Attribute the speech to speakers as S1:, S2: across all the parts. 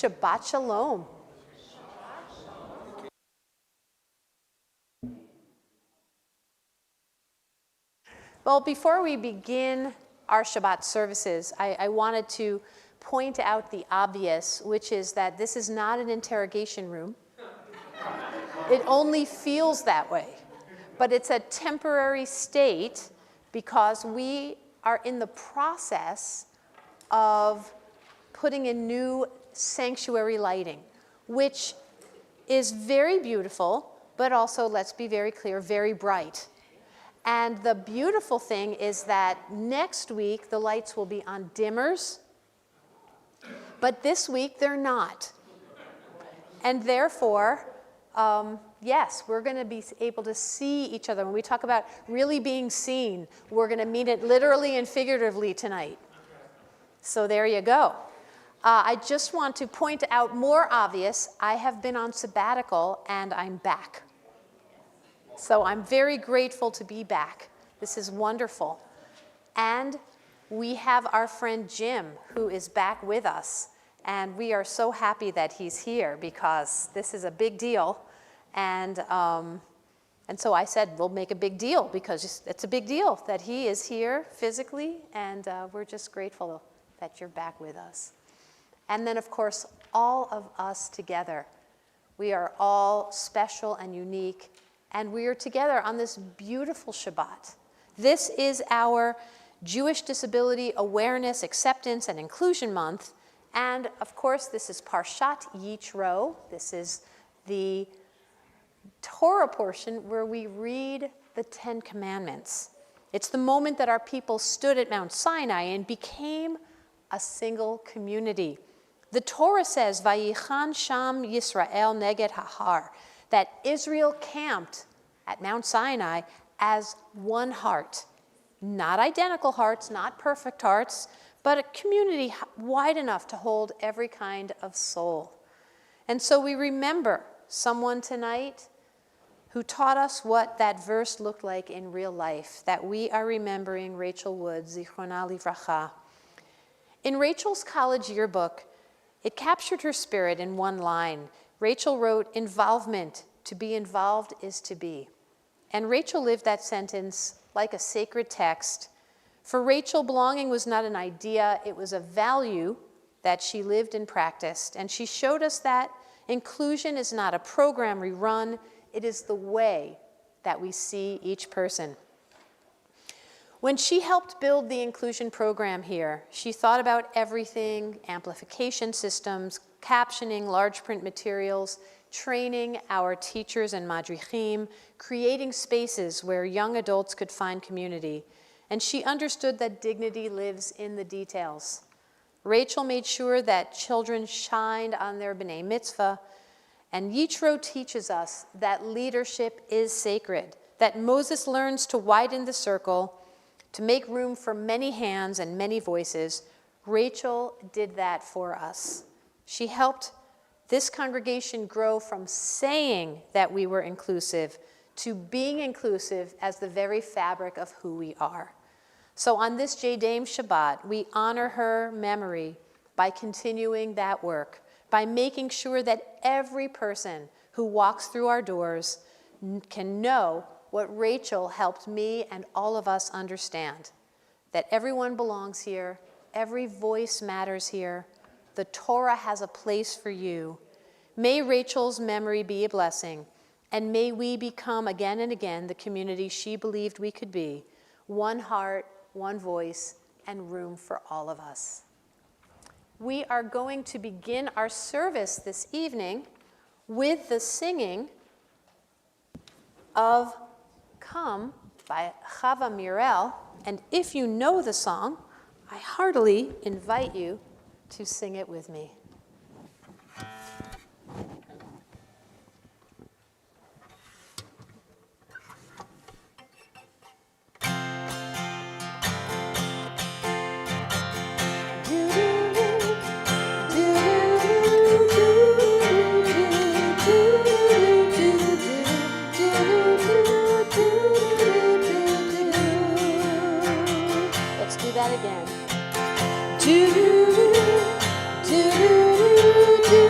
S1: Shabbat Shalom. Well, before we begin our Shabbat services, I wanted to point out the obvious, which is that this is not an interrogation room. It only feels that way. But it's a temporary state because we are in the process of putting in new sanctuary lighting, which is very beautiful, but also, let's be very clear, very bright. And the beautiful thing is that next week the lights will be on dimmers, but this week they're not. And therefore, yes, we're going to be able to see each other. When we talk about really being seen, we're going to mean it literally and figuratively tonight. So there you go. I just want to point out more obvious. I have been on sabbatical and I'm back. So I'm very grateful to be back. This is wonderful. And we have our friend Jim, who is back with us. And we are so happy that he's here because this is a big deal. And so I said, we'll make a big deal because it's a big deal that he is here physically. And we're just grateful that you're back with us. And then, of course, all of us together. We are all special and unique. And we are together on this beautiful Shabbat. This is our Jewish Disability Awareness, Acceptance, and Inclusion Month. And of course, this is Parshat Yitro. This is the Torah portion where we read the Ten Commandments. It's the moment that our people stood at Mount Sinai and became a single community. The Torah says, Vayichan Sham Yisrael Neged Hahar, that Israel camped at Mount Sinai as one heart. Not identical hearts, not perfect hearts, but a community wide enough to hold every kind of soul. And so we remember someone tonight who taught us what that verse looked like in real life, that we are remembering Rachel Woods, Zichrona Livracha. In Rachel's college yearbook, it captured her spirit in one line. Rachel wrote, "Involvement, to be involved is to be." And Rachel lived that sentence like a sacred text. For Rachel, belonging was not an idea, it was a value that she lived and practiced. And she showed us that inclusion is not a program we run, it is the way that we see each person. When she helped build the inclusion program here, she thought about everything: amplification systems, captioning, large print materials, training our teachers and madrichim, creating spaces where young adults could find community. And she understood that dignity lives in the details. Rachel made sure that children shined on their b'nai mitzvah. And Yitro teaches us that leadership is sacred, that Moses learns to widen the circle, to make room for many hands and many voices. Rachel did that for us. She helped this congregation grow from saying that we were inclusive to being inclusive as the very fabric of who we are. So on this JDAIM Shabbat, we honor her memory by continuing that work, by making sure that every person who walks through our doors can know what Rachel helped me and all of us understand, that everyone belongs here, every voice matters here, the Torah has a place for you. May Rachel's memory be a blessing, and may we become again and again the community she believed we could be, one heart, one voice, and room for all of us. We are going to begin our service this evening with the singing of Come by Chava Mirel, and if you know the song, I heartily invite you to sing it with me. Let's do that again. Do, do, do, do.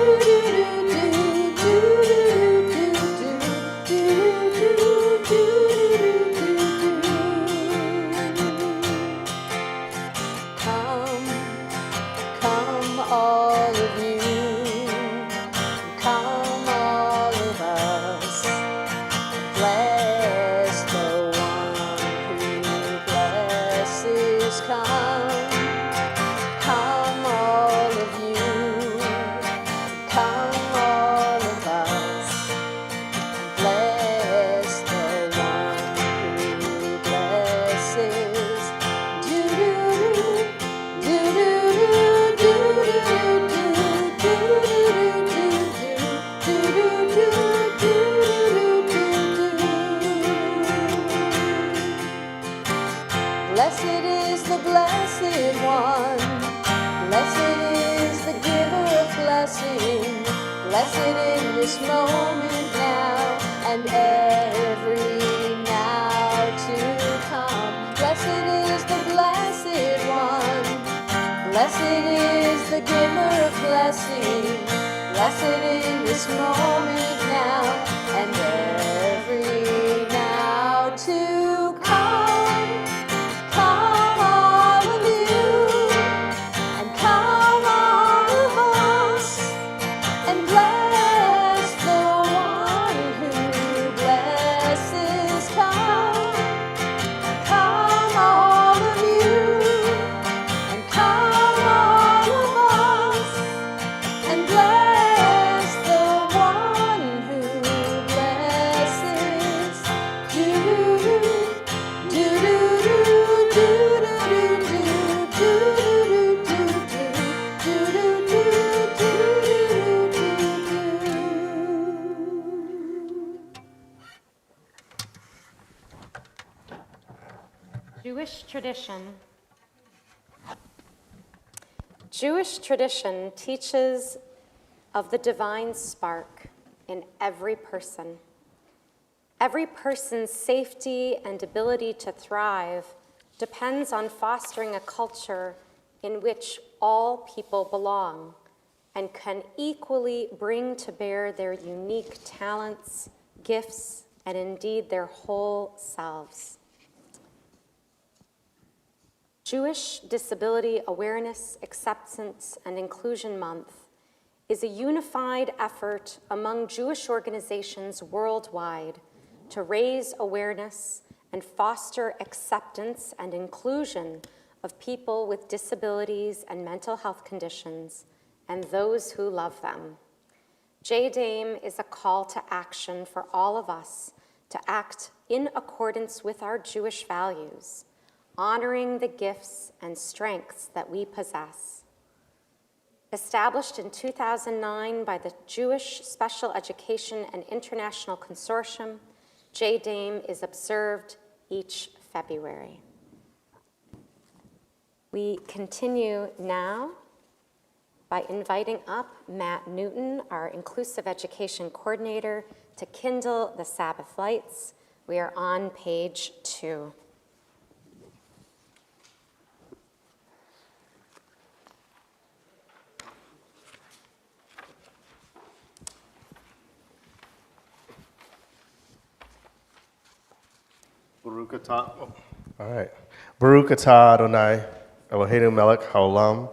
S1: blessing. Blessed in this moment now, and every now to come. Blessed is the blessed one. Blessed is the giver of blessing. Blessed in this moment now, and every now to come. Come all of you, and come all of us, and bless the one who blesses. Come, come all of you, and come all of us, and bless the one who blesses. Do do do do
S2: Jewish tradition. Jewish tradition teaches of the divine spark in every person. Every person's safety and ability to thrive depends on fostering a culture in which all people belong and can equally bring to bear their unique talents, gifts, and indeed their whole selves. Jewish Disability Awareness, Acceptance, and Inclusion Month is a unified effort among Jewish organizations worldwide to raise awareness and foster acceptance and inclusion of people with disabilities and mental health conditions and those who love them. JDAIM is a call to action for all of us to act in accordance with our Jewish values, honoring the gifts and strengths that we possess. Established in 2009 by the Jewish Special Education and International Consortium, JDAIM is observed each February. We continue now by inviting up Matt Newton, our Inclusive Education Coordinator, to kindle the Sabbath lights. We are on page 2.
S3: Baruch atah. All right. Baruch atah Adonai, Eloheinu melech haolam,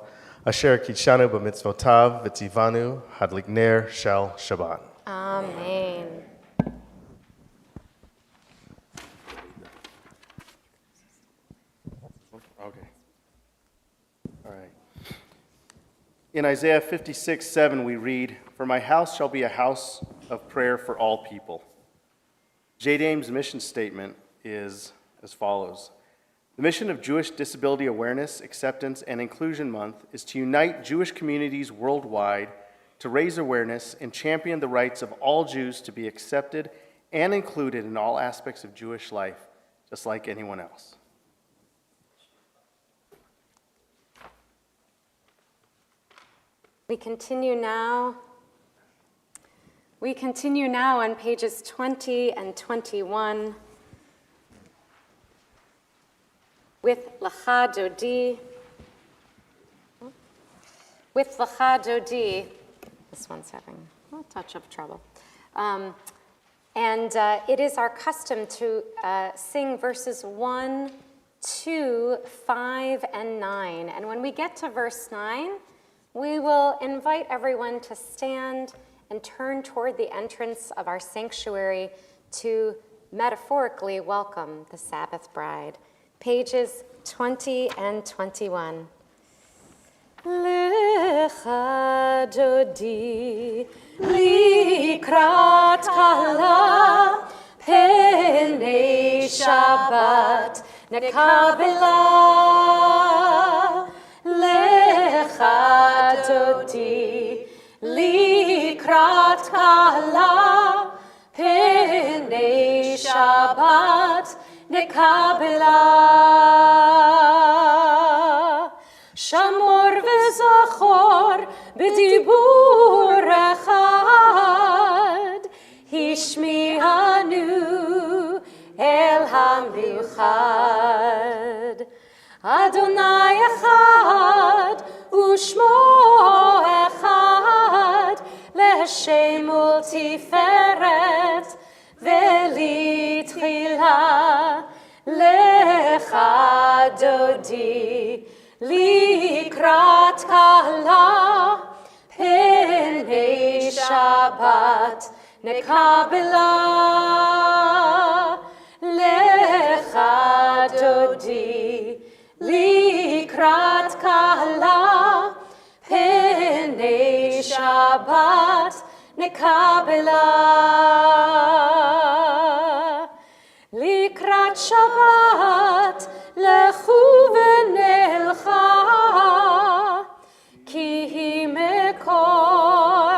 S3: asher kitshanu b'mitzvotav v'tzivanu hadlik ner shel Shabbat.
S2: Amen.
S3: Okay. All right. In Isaiah 56:7, we read, "For my house shall be a house of prayer for all people." JDAIM's mission statement is as follows. The mission of Jewish Disability Awareness, Acceptance, and Inclusion Month is to unite Jewish communities worldwide to raise awareness and champion the rights of all Jews to be accepted and included in all aspects of Jewish life, just like anyone else.
S2: We continue now on pages 20 and 21 with Lecha Dodi. This one's having a touch of trouble. It is our custom to sing verses 1, 2, 5, and 9. And when we get to verse 9, we will invite everyone to stand and turn toward the entrance of our sanctuary to metaphorically welcome the Sabbath bride. Pages 20 and 21. Lecha Dodi likrat kala penei Shabbat nekabela. Lecha Dodi likrat kala penei Shabbat nekabela. Shamor וזכור בדיבור אחד, השמיענו אל המיוחד. אדוני אחד ושמו אחד, לשם ולתפארת ולתחילה. לך דודי לקראת כלה, פני שבת נקבלה. לך דודי לקראת כלה, פני שבת נקבלה. לקראת שבת לכו ונלכה, כי היא מקור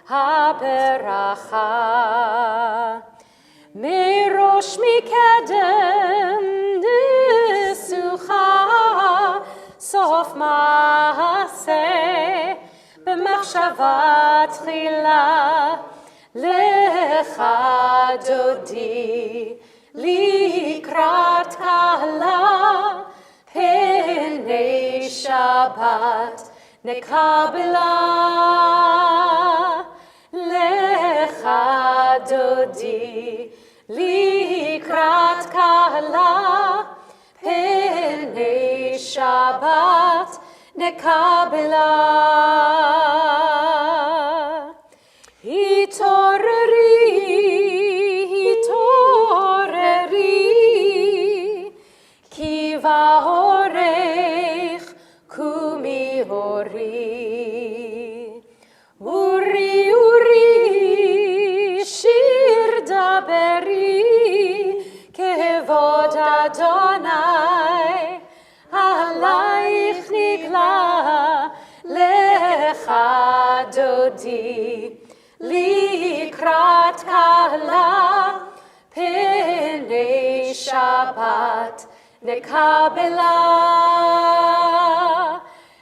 S2: הברכה. מראש מקדם ניסוחה, סוף מעשה במחשבה תחילה. לך דודי לקראת כלה, פני שבת נקבלה. לך דודי לקראת כלה, פני שבת נקבלה. התעוררי, התעוררי, כי באורך קומי אורי. אורי, אורי, שיר דברי, כבוד אדוני עלייך נגלה. לך דודי לקראת כלה, פני שבת נקבלה.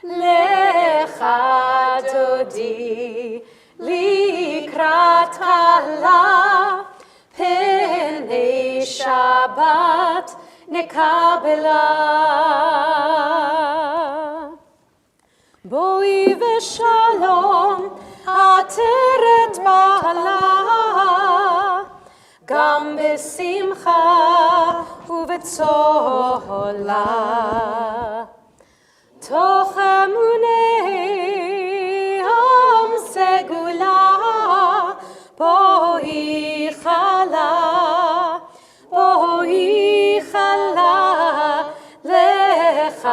S2: לך דודי לקראת כלה, פני שבת נקבלה. בואי ושלום עטרת בעלה, גם בשמחה ובצהלה. תוך אמוני עם סגולה, בואי חלה, בואי חלה. לך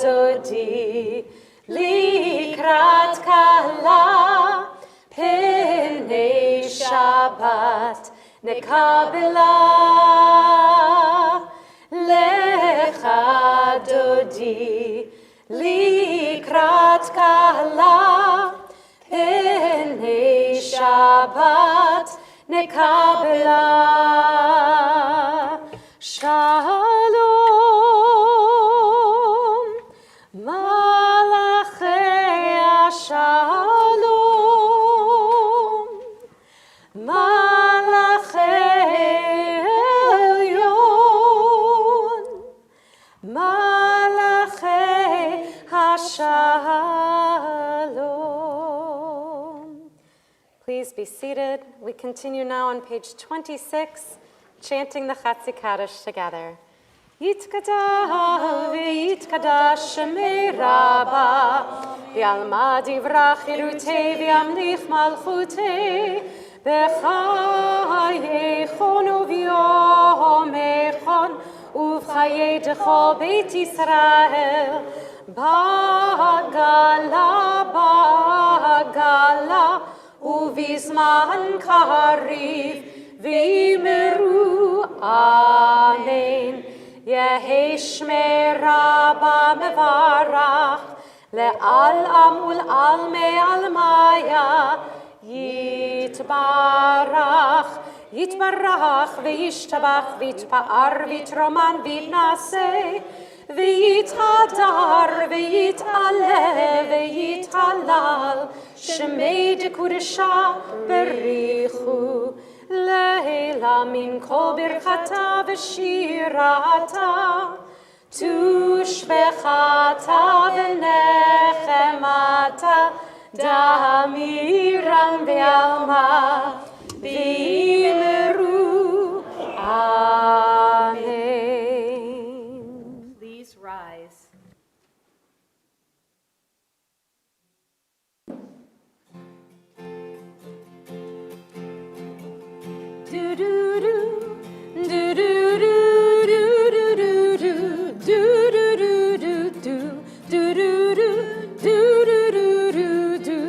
S2: דודי לקראת כלה, פני שבת נקבלה. לך דודי לקראת כלה, פני שבת נקבלה. שלום מלאכי השלום, מלאכי עליון, מלאכי השלom. Please be seated. We continue now on page 26, chanting the Chatzi Kaddish together. Yitkada v'yitkadash shemei Rabba, v'alma divrach hirutei v'yamlich malchutei, b'chayechon uv'yomechon uv'chayei dechol beit Yisrael, ba'gala, ba'gala, uv'izman kariv, v'yimeru, amen. Yehi shmei Rabba mevarach, le'al ul'al me'almaya, yitbarach, yitbarach, v'yishtabach, v'yitpa'ar, v'yitroman, v'yitnaseh, ויתהדר ויתעלה ויתהלל שמי דקודשה בריחו לילה מן כל ברכתה ושירתה תושבחתה ונחמתה דמירם ועלמה ויאמרו Amen.
S4: Please rise.
S2: Do do do do do do do do do do do do do do do do do do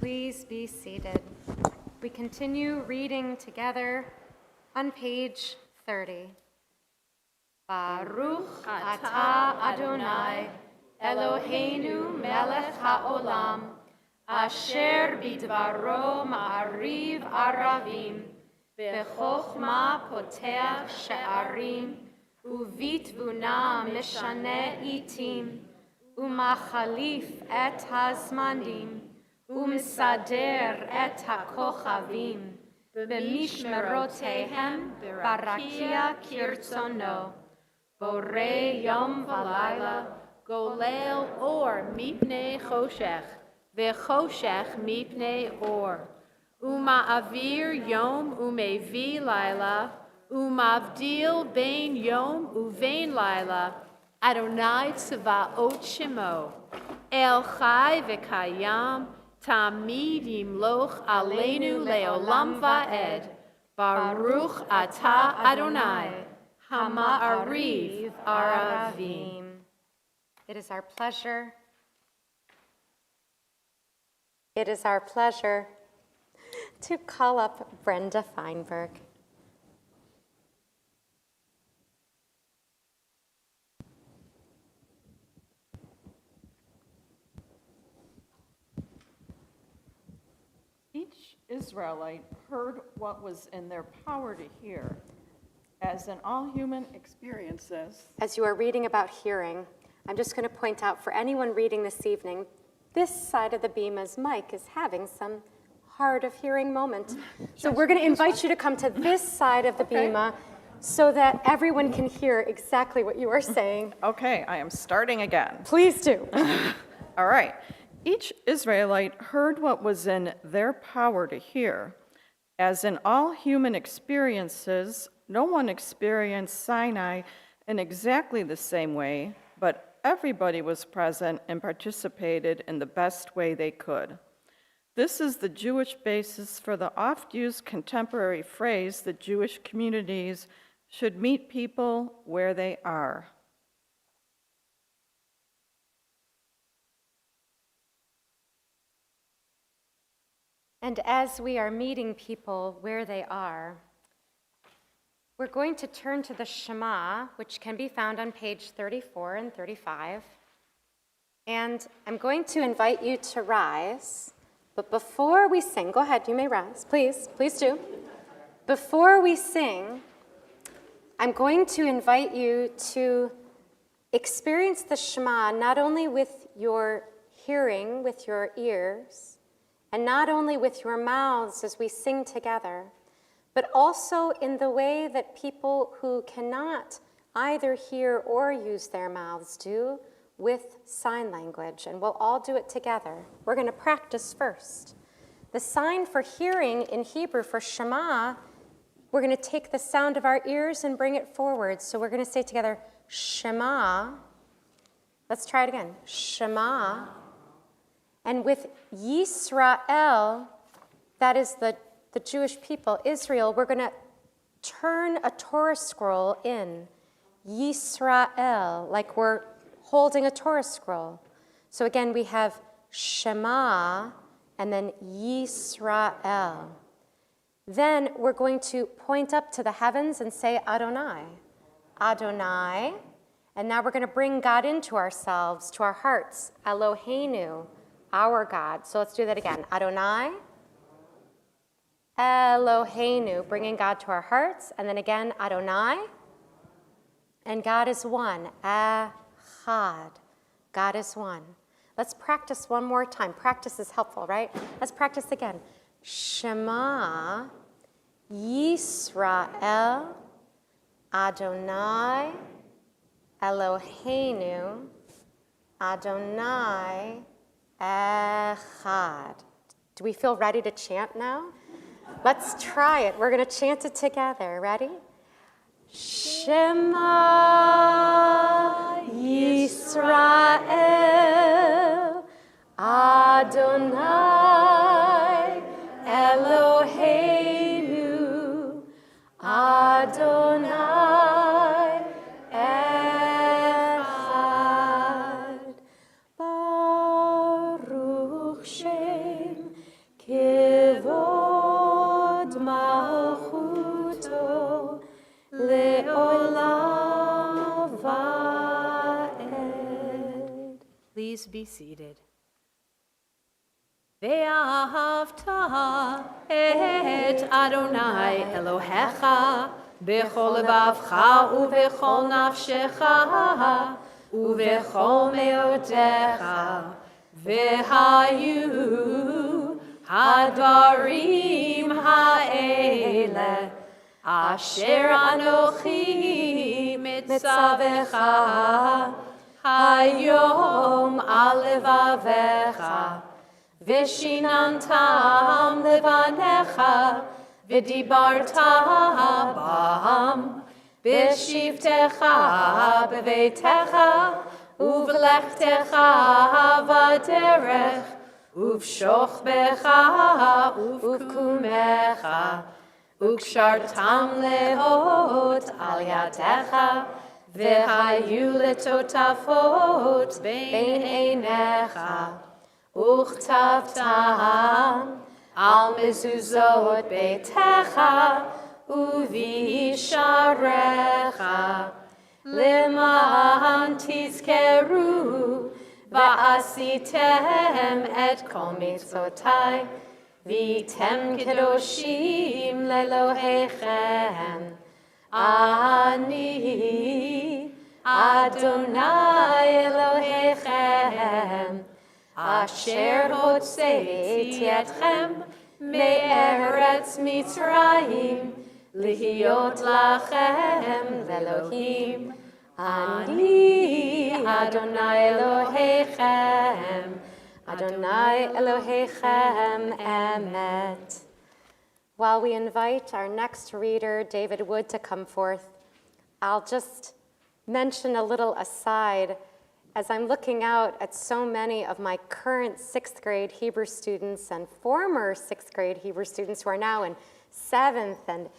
S2: Please be seated. We continue reading together on page 30. Baruch atah Adonai Eloheinu melech haolam asher bidvaro ma'ariv aravim bechokma potech she'arim uvitvuna meshane itim umachalif et hazmanim ומסדר את הכוכבים במשמרותיהם ברקיע כרצונו, בורא יום ולילה,
S1: גולל אור מפני חושך, וחושך מפני אור. ומעביר יום ומביא לילה, ומבדיל בין יום ובין לילה. אדוני צבאות שמו, אל חי וקיים, תמיד ימלוך עלינו לעולם ועד. ברוך אתה אדוני, המעריב ערבים.
S2: It is our pleasure to call up Brenda Feinberg.
S5: Each Israelite heard what was in their power to hear, as in all human experiences.
S2: As you are reading about hearing, I'm just going to point out for anyone reading this evening, this side of the Bima's mic is having some hard of hearing moment. So we're going to invite you to come to this side of the Bima so that everyone can hear exactly what you are saying.
S5: Okay, I am starting again.
S2: Please do.
S5: All right. Each Israelite heard what was in their power to hear. As in all human experiences, no one experienced Sinai in exactly the same way, but everybody was present and participated in the best way they could. This is the Jewish basis for the oft-used contemporary phrase that Jewish communities should meet people where they are.
S2: And as we are meeting people where they are, we're going to turn to the Shema, which can be found on page 34 and 35. And I'm going to invite you to rise. But before we sing, go ahead, you may rise. Please do. Before we sing, I'm going to invite you to experience the Shema not only with your hearing, with your ears, and not only with your mouths as we sing together, but also in the way that people who cannot either hear or use their mouths do with sign language. And we'll all do it together. We're going to practice first. The sign for hearing in Hebrew for Shema, we're going to take the sound of our ears and bring it forward. So we're going to say together, Shema. Let's try it again. Shema. And with Yisrael, that is the Jewish people, Israel, we're going to turn a Torah scroll in. Yisrael, like we're holding a Torah scroll. So again, we have Shema and then Yisrael. Then we're going to point up to the heavens and say Adonai. Adonai. And now we're going to bring God into ourselves, to our hearts. Eloheinu, our God. So let's do that again. Adonai. Eloheinu, bringing God to our hearts. And then again, Adonai. And God is one. Echad. God is one. Let's practice one more time. Practice is helpful, right? Let's practice again. Shema Yisrael Adonai Eloheinu Adonai Echad. Do we feel ready to chant now? Let's try it. We're going to chant it together. Ready? Shema Yisrael Adonai Eloheinu Adonai Echad Baruch Shem Kivod Malchuto Le'olam va'ed.
S1: Please be seated. Ve'ahavta et Adonai Elohecha b'chol levavcha u'b'chol nafshecha u'b'chol me'otecha ve'hayu hadarim ha'ele asher anochi mitzavecha hayom al levavecha Vishinantam levanecha, vidibarta bam, bishivtecha bevetecha, uvlechtecha vaderech, uvshochbecha uvkumecha, ukshartam lehot al yadecha, v'hayu letotafot bein einecha. Uchtavtam al mezuzot beitecha uvisharecha leman tizkeru va'asitem et kol mitzvotai v'tem kedoshim lelohechem ani Adonai Elohechem Asher hotzeiti etchem me'eretz Mitzrayim lihiot lachem lelohim ani Adonai Elohechem Adonai Elohechem emet. While we invite our next reader, David Wood, to come forth, I'll just mention a little aside. As I'm looking out at so many of my current 6th grade Hebrew students and former 6th grade Hebrew students who are now in 7th and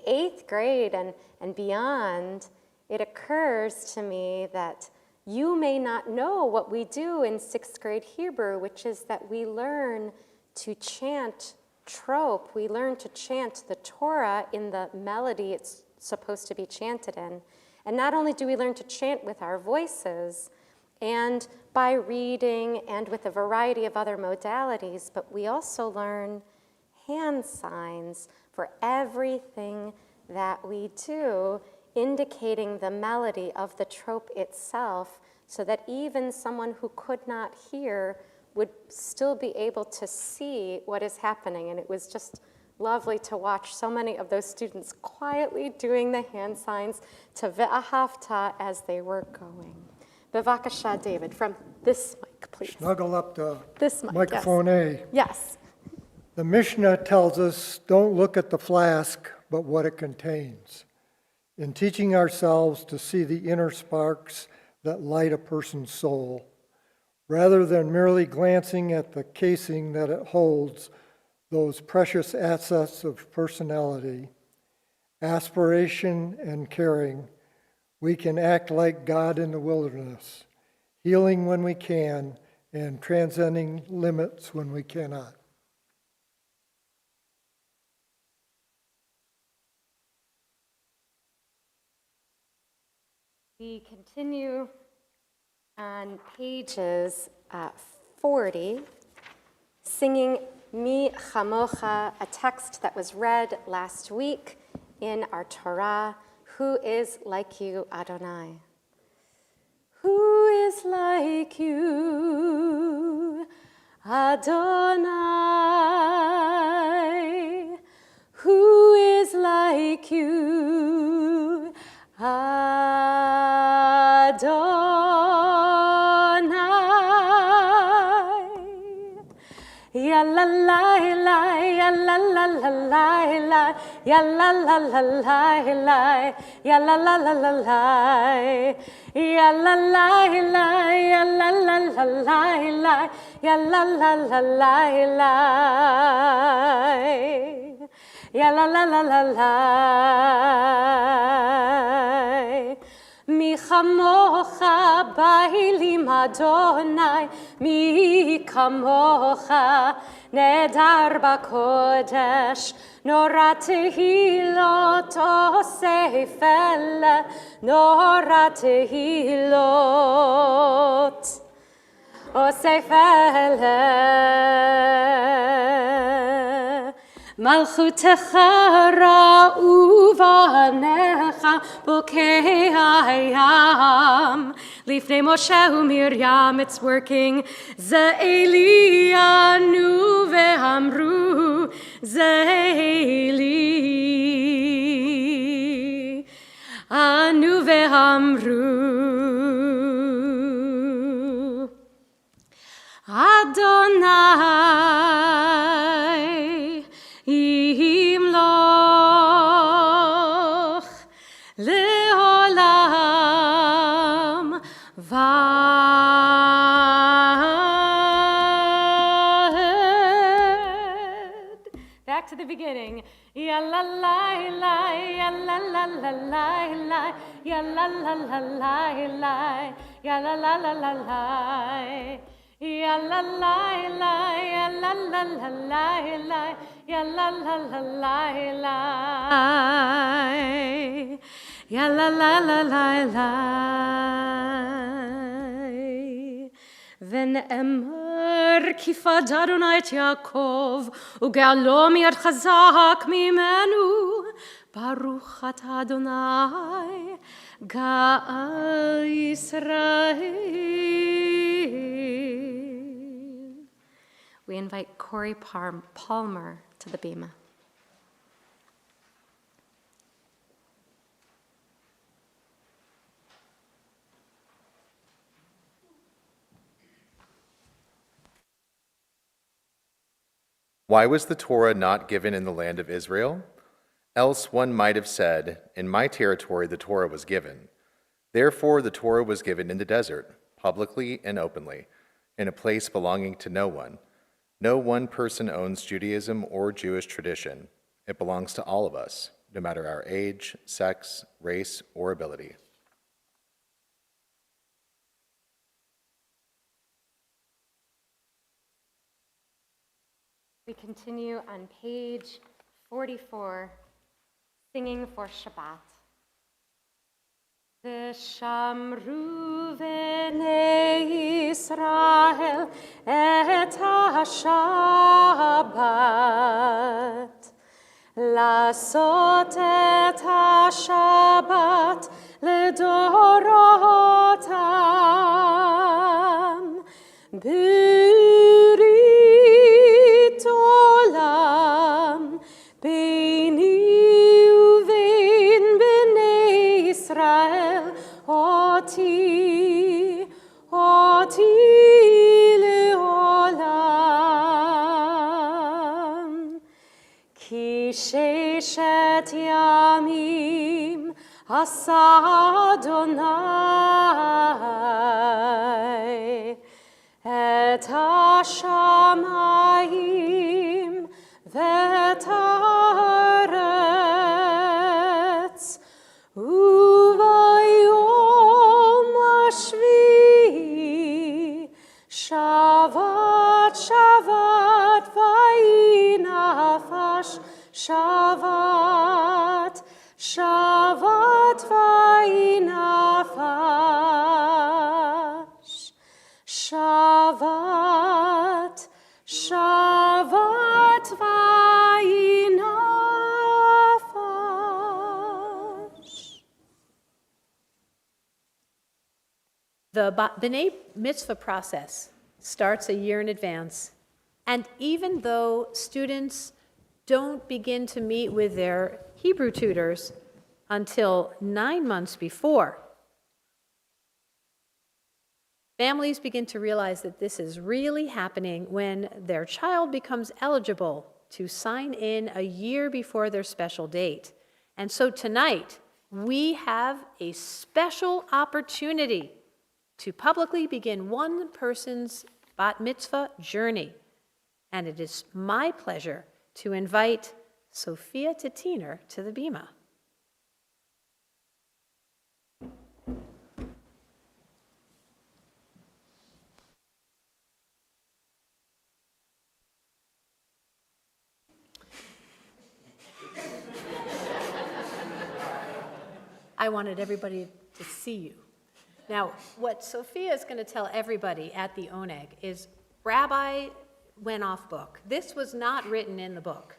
S1: 8th grade and beyond, it occurs to me that you may not know what we do in 6th grade Hebrew, which is that we learn to chant trope. We learn to chant the Torah in the melody it's supposed to be chanted in. And not only do we learn to chant with our voices,
S2: and by reading and with a variety of other modalities, but we also learn hand signs for everything that we do, indicating the melody of the trope itself, so that even someone who could not hear would still be able to see what is happening. And it was just lovely to watch so many of those students quietly doing the hand signs to Ve'ahavta as they were going. Bevakasha, David, from this mic, please.
S4: Snuggle up to
S2: This mic,
S4: microphone A.
S2: Yes.
S4: The Mishnah tells us, don't look at the flask, but what it contains. In teaching ourselves to see the inner sparks that light a person's soul, rather than merely glancing at the casing that it holds, those precious assets of personality, aspiration, and caring, we can act like God in the wilderness, healing when we can and transcending limits when we cannot.
S2: We continue on pages 40, singing Mi Chamocha, a text that was read last week in our Torah. Who is like you, Adonai? Who is like you, Adonai? Who is like you, Adonai? Ya la la la, ya la la la la la, ya la la la la la, ya la la la la la, ya la la la, ya la la la la la, ya la la la la la, ya la la la la la. Mi chamocha bailim Adonai, mi kamocha nedar bakodesh, nora tehilot osefele, nora tehilot osefele. Malchutecha ra'uvanecha bokei hayam. Lifnei Moshe u'Miriam, it's working. Ze Eli anu ve'amru, Ze Eli anu ve'amru. Adonai Yimloch leolam vaed. Back to the beginning. Ya la la la, ya la la la la la, ya la la la la la, ya la la la la la. Ya la la la, ya la la la la la, ya la la la la la, ya la la la la la. V'ne'emar ki fad Adonai et Yaakov uge'alo miyad chazak mimenu. Baruch atah Adonai Ga'al Yisrael. We invite Corey Palmer to the bima.
S6: Why was the Torah not given in the land of Israel? Else one might have said, in my territory the Torah was given. Therefore the Torah was given in the desert, publicly and openly, in a place belonging to no one. No one person owns Judaism or Jewish tradition. It belongs to all of us, no matter our age, sex, race, or ability.
S2: We continue on page 44, singing for Shabbat. ושמרו בני ישראל את השבת, לעשות את השבת לדורותם, ברית עולם ביני ובין בני ישראל, אותי לעולם. כי ששת ימים עשה אדוני את השמיים ואת הארץ, וביום השביעי שבת שבת ויהי נפש, שבת שבת ויהי נפש, שבת שבת ויהי nefesh.
S1: The B'nai Mitzvah process starts a year in advance, and even though students don't begin to meet with their Hebrew tutors until 9 months before, families begin to realize that this is really happening when their child becomes eligible to sign in a year before their special date. And so tonight, we have a special opportunity to publicly begin one person's bat mitzvah journey. And it is my pleasure to invite Sophia Tettiner to the bima. I wanted everybody to see you. Now, what Sophia is going to tell everybody at the Oneg is Rabbi went off book. This was not written in the book.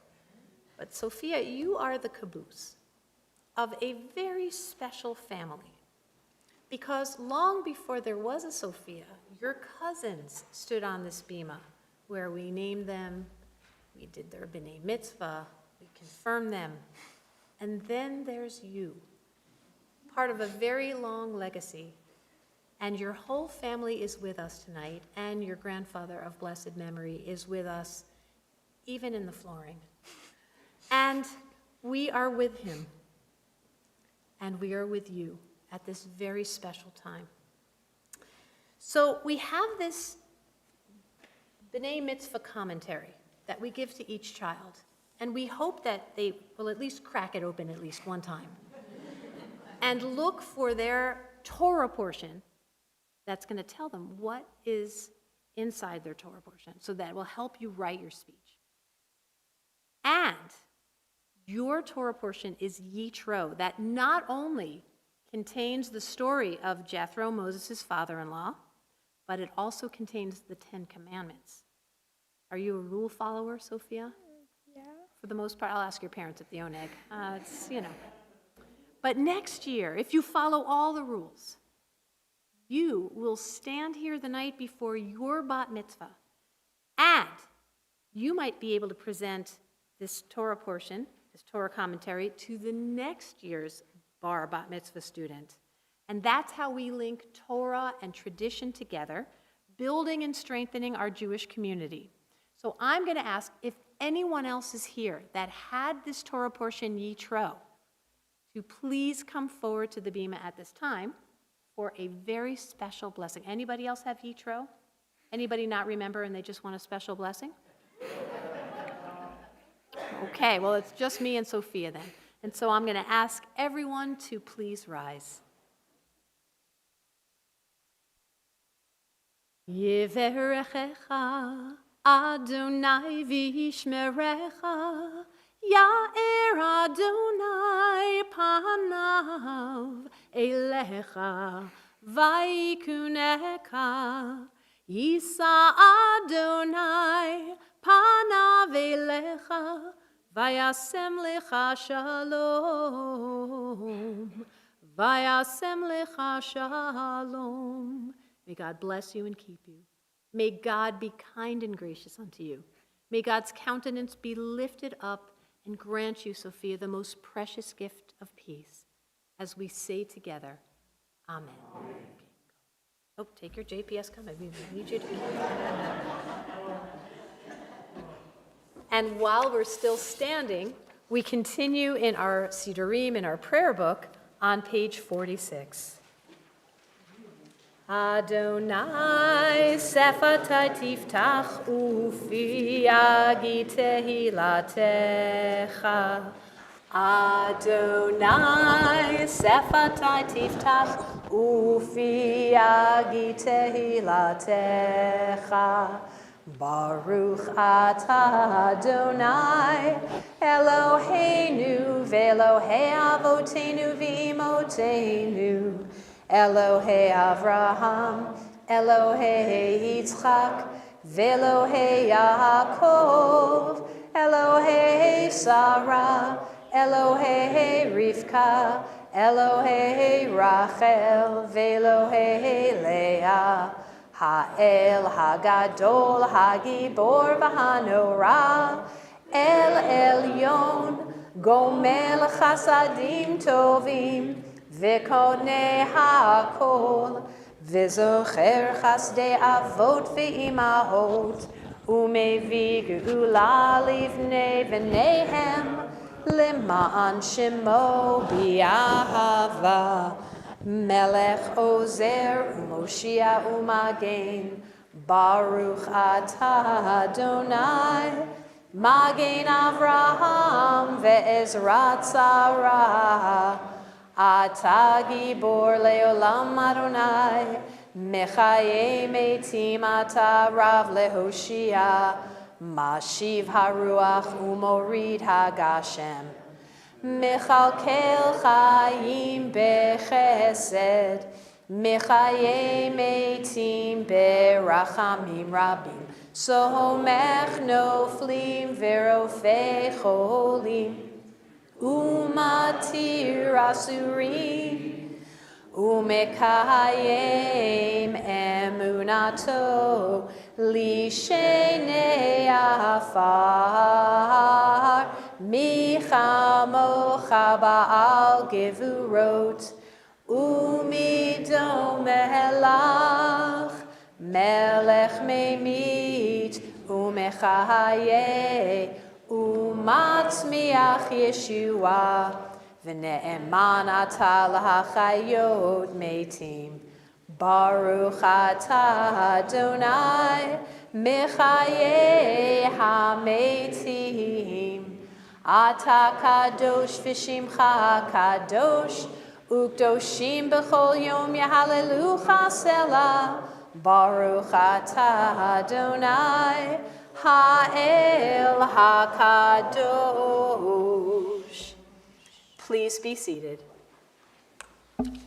S1: But Sophia, you are the caboose of a very special family. Because long before there was a Sophia, your cousins stood on this bima where we named them, we did their B'nai Mitzvah, we confirmed them, and then there's you, part of a very long legacy. And your whole family is with us tonight, and your grandfather of blessed memory is with us, even in the flooring. And we are with him, and we are with you at this very special time. So we have this B'nai Mitzvah commentary that we give to each child, and we hope that they will at least crack it open at least one time and look for their Torah portion that's going to tell them what is inside their Torah portion, so that will help you write your speech. And your Torah portion is Yitro, that not only contains the story of Jethro, Moses' father-in-law, but it also contains the 10 Commandments. Are you a rule follower, Sophia?
S7: Yeah.
S1: For the most part, I'll ask your parents at the Oneg. It's, you know. But next year, if you follow all the rules, you will stand here the night before your bat mitzvah, and you might be able to present this Torah portion, this Torah commentary, to the next year's bar bat mitzvah student. And that's how we link Torah and tradition together, building and strengthening our Jewish community. So I'm going to ask if anyone else is here that had this Torah portion Yitro, to please come forward to the bima at this time for a very special blessing. Anybody else have Yitro? Anybody not remember and they just want a special blessing? Okay, well, it's just me and Sophia then. And so I'm going to ask everyone to please rise. Yiverechecha Adonai v'yishmerecha, Ya'er Adonai panav elecha vaykuneka. Yisa Adonai panav elecha vayasem lecha shalom. Vayasem lecha shalom. May God bless you and keep you. May God be kind and gracious unto you. May God's countenance be lifted up and grant you, Sophia, the most precious gift of peace, as we say together, Amen. Oh, take your JPS comment. We need you to. And while we're still standing, we continue in our Sidurim, in our prayer book, on page 46. Adonai sefatai tiftach ufi agi tehilatecha. Adonai sefatai tiftach ufi agi tehilatecha. Baruch atah Adonai Eloheinu ve'Elohei avotenu v'imotenu. Elohei Avraham, Elohei Yitzchak, Ve'Elohei Yaakov, Elohei Sarah, Elohei Rivka, Elohei Rachel, Ve'Elohei Leah, Ha'el Hagadol Hagibor V'Hanorah, El Elyon, Gomel Chasadim Tovim, V'konei ha'akol, v'zocher chasdei avot v'imahot, u'mevi geula livnei v'neihem, lema'an shemo bi'ahava, melech ozer u'moshia u'magen, baruch atah Adonai, magen Avraham ve'ezrat Sarah, Ata gibor leolam Adonai, mechaye metim ata rav lehoshia, mashiv haruach umorid hagashem, mechalkel chayim bechesed, mechaye metim berachamim rabim, somech noflim verofei cholim, Umatir asurim, umekayem emunato, lishenei afar, michamocha ba'al gevurot, umidom elach, melech memit, umechayeh, Umatzmiach Yeshua, v'ne'eman atah l'hachayot metim. Baruch atah Adonai, mechayeh hametim. Ata kadosh v'shimcha kadosh, ukdoshim b'chol yom yahalelucha selah. Baruch atah Adonai, Ha'el HaKadosh. Please be seated.
S2: It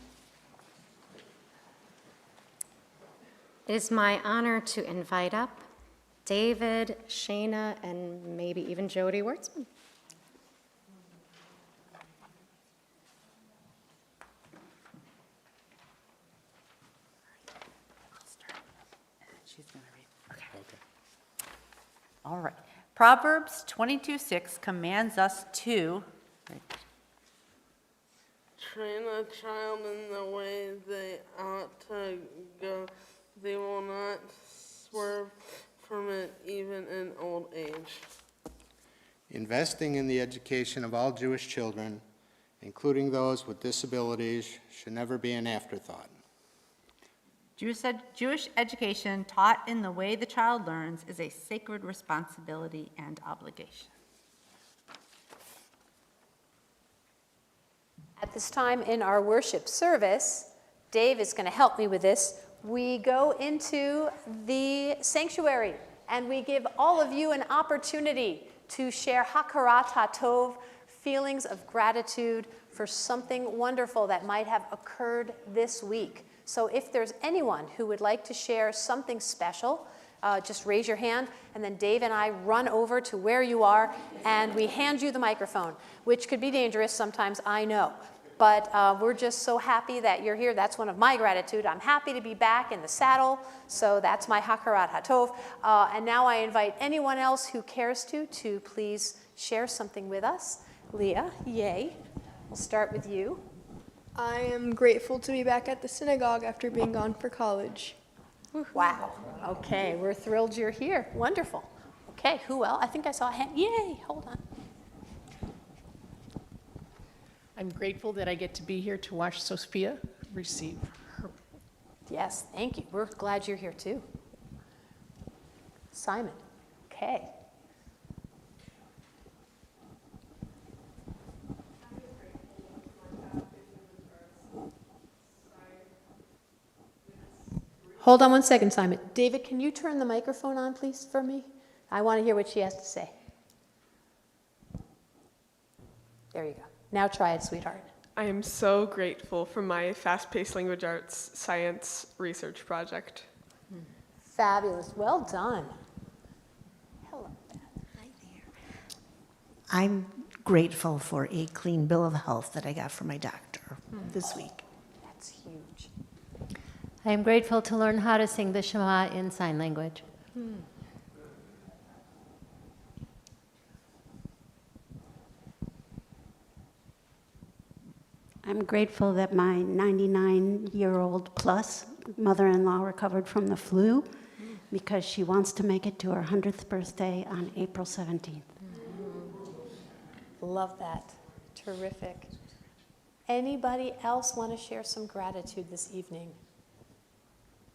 S2: is my honor to invite up David, Shayna, and maybe even Jody Wertzman.
S7: She's going to read. Okay. All right. Proverbs 22:6 commands us to
S8: train a child in the way they ought to go. They will not swerve from it even in old age.
S9: Investing in the education of all Jewish children, including those with disabilities, should never be an afterthought.
S7: Jewish education taught in the way the child learns is a sacred responsibility and obligation.
S1: At this time in our worship service, Dave is going to help me with this. We go into the sanctuary and we give all of you an opportunity to share hakarat hatov, feelings of gratitude for something wonderful that might have occurred this week. So if there's anyone who would like to share something special, just raise your hand, and then Dave and I run over to where you are, and we hand you the microphone, which could be dangerous sometimes, I know. But we're just so happy that you're here. That's one of my gratitude. I'm happy to be back in the saddle, so that's my hakarat hatov. And now I invite anyone else who cares to please share something with us. Leah, yay. We'll start with you.
S10: I am grateful to be back at the synagogue after being gone for college.
S1: Wow. Okay, we're thrilled you're here. Wonderful. Okay, who else? I think I saw a hand. Yay, hold on.
S11: I'm grateful that I get to be here to watch Sophia receive her.
S1: Yes, thank you. We're glad you're here too. Simon. Okay. Hold on one second, Simon. David, can you turn the microphone on, please, for me? I want to hear what she has to say. There you go. Now try it, sweetheart.
S12: I am so grateful for my fast-paced language arts science research project.
S1: Fabulous. Well done. Hello, Beth.
S13: Hi there. I'm grateful for a clean bill of health that I got from my doctor this week.
S1: That's huge.
S14: I am grateful to learn how to sing the Shema in sign language.
S15: I'm grateful that my 99-year-old plus mother-in-law recovered from the flu because she wants to make it to her 100th birthday on April 17th.
S1: Love that. Terrific. Anybody else want to share some gratitude this evening?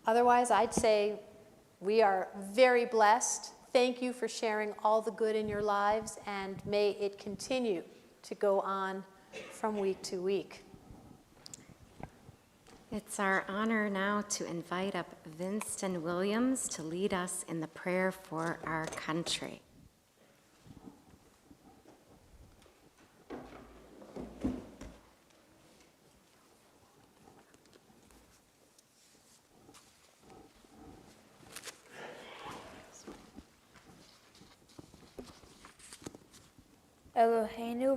S1: Otherwise, I'd say we are very blessed. Thank you for sharing all the good in your lives, and may it continue to go on from week to week.
S2: It's our honor now to invite up Winston Williams to lead us in the prayer for our country.
S10: Eloheinu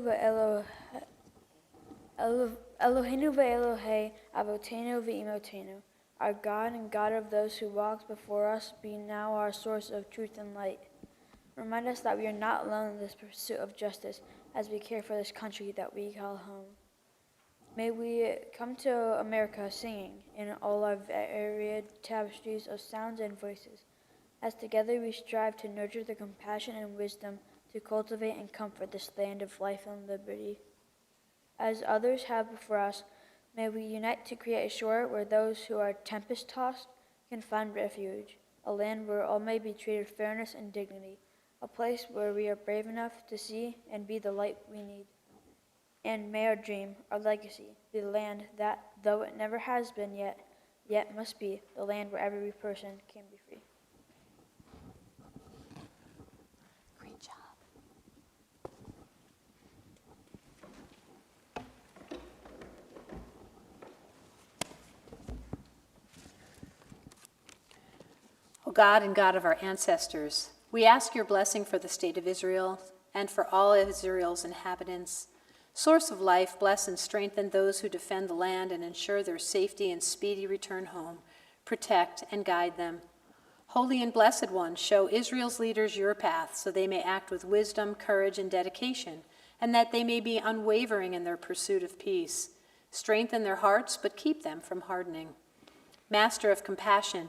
S10: ve'Elohei Avotenu ve'Imotenu. Our God and God of those who walked before us, be now our source of truth and light. Remind us that we are not alone in this pursuit of justice as we care for this country that we call home. May we come to America singing in all our varied tapestries of sounds and voices, as together we strive to nurture the compassion and wisdom to cultivate and comfort this land of life and liberty. As others have before us, may we unite to create a shore where those who are tempest-tossed can find refuge, a land where all may be treated fairness and dignity, a place where we are brave enough to see and be the light we need. And may our dream, our legacy, be the land that, though it never has been yet must be the land where every person can be free.
S1: Great job. O God and God of our ancestors, we ask your blessing for the state of Israel and for all Israel's inhabitants. Source of life, bless and strengthen those who defend the land and ensure their safety and speedy return home. Protect and guide them. Holy and blessed one, show Israel's leaders your path so they may act with wisdom, courage, and dedication, and that they may be unwavering in their pursuit of peace. Strengthen their hearts, but keep them from hardening. Master of compassion,